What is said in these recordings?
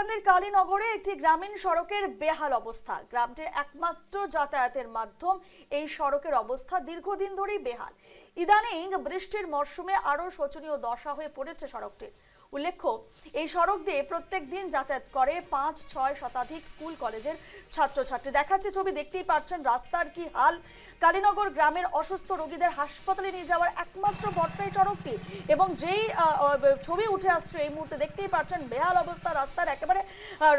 হাইলাকান্দির কালীনগরে একটি গ্রামীণ সড়কের বেহাল অবস্থা। গ্রামটির একমাত্র যাতায়াতের মাধ্যম এই সড়কের অবস্থা দীর্ঘদিন ধরেই বেহাল। ইদানিং বৃষ্টির মরশুমে আরো শোচনীয় দশা হয়ে পড়েছে সড়কটির। উল্লেখ্য, এই সড়ক দিয়ে প্রত্যেক দিন যাতায়াত করে ৫-৬ শতাধিক স্কুল কলেজের ছাত্রছাত্রী। দেখাচ্ছে ছবি, দেখতেই পাচ্ছেন রাস্তার কি হাল। কালীনগর গ্রামের অসুস্থ রোগীদের হাসপাতালে নিয়ে যাওয়ার একমাত্র পথটাই সড়কটি, এবং যেই ছবি উঠে আসছে এই মুহূর্তে দেখতেই পাচ্ছেন বেহাল অবস্থা রাস্তার। একেবারে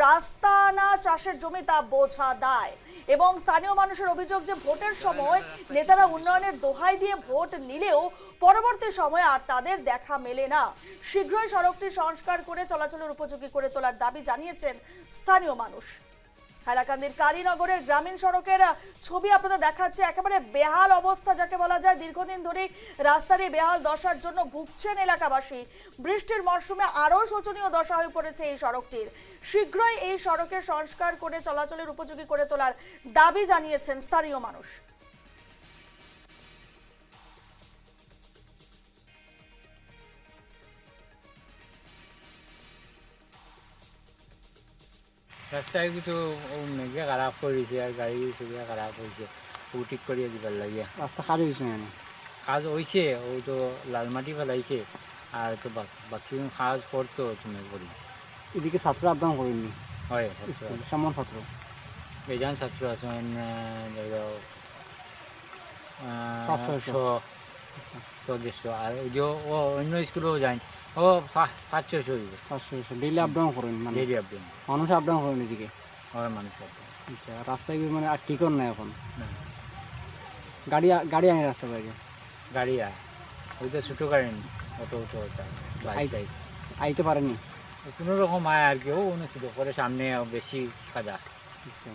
রাস্তা না চাষের জমি তা বোঝা দায়। এবং স্থানীয় মানুষের অভিযোগ যে ভোটের সময় নেতারা উন্নয়নের দোহাই দিয়ে ভোট নিলেও পরবর্তী সময়ে আর তাদের দেখা মেলে না। শীঘ্রই সড়কটি সংস্কার করে চলাচলের উপযোগী করে তোলার দাবি জানিয়েছেন স্থানীয় মানুষ। হাইলাকান্দির কালীনগরের গ্রামীণ সড়কের ছবি আপনাদের দেখাচ্ছে। একেবারে বেহাল অবস্থা যাকে বলা যায়। দীর্ঘদিন ধরে রাস্তার এই বেহাল দশার জন্য ভুগছেন এলাকাবাসী। বৃষ্টির মরশুমে আরো শোচনীয় দশা হয়ে পড়েছে এই সড়কটির। শীঘ্রই এই সড়কের সংস্কার করে চলাচলের উপযোগী করে তোলার দাবি জানিয়েছেন স্থানীয় মানুষ। রাস্তায় তো মেঘে খারাপ করেছে আর গাড়ি সুবিধা খারাপ হয়েছে, ও ঠিক করিয়ে দিবার লাগে। রাস্তা কাজ হয়েছে না? কাজ হয়েছে, ও তো লাল মাটি ফেলাইছে আর তো বাকি কাজ করতো তুমি করি। এদিকে ছাত্র আপ ডাউন করেননি? হয়, কেমন ছাত্র? বেজান ছাত্র আছেন, ধরো 100-150 আর ওই যে ও অন্য স্কুলেও যায়, ও 500-600 হইব। 500 ডেইলি আপ ডাউন করেন? মানে ডেইলি আপ ডাউন, মানুষ আপ ডাউন করেন এদিকে? হয়, মানুষ আপ ডাউন। আচ্ছা, রাস্তায় কি মানে আর টিকর নাই এখন? না, গাড়ি আনে রাস্তা বাইরে? গাড়ি আয়, ওই তো ছোটো গাড়ি অটো বাইক আইতে পারেনি কোনো রকম আয় আর কি। ও ছোটো করে সামনে বেশি কাদা। আচ্ছা।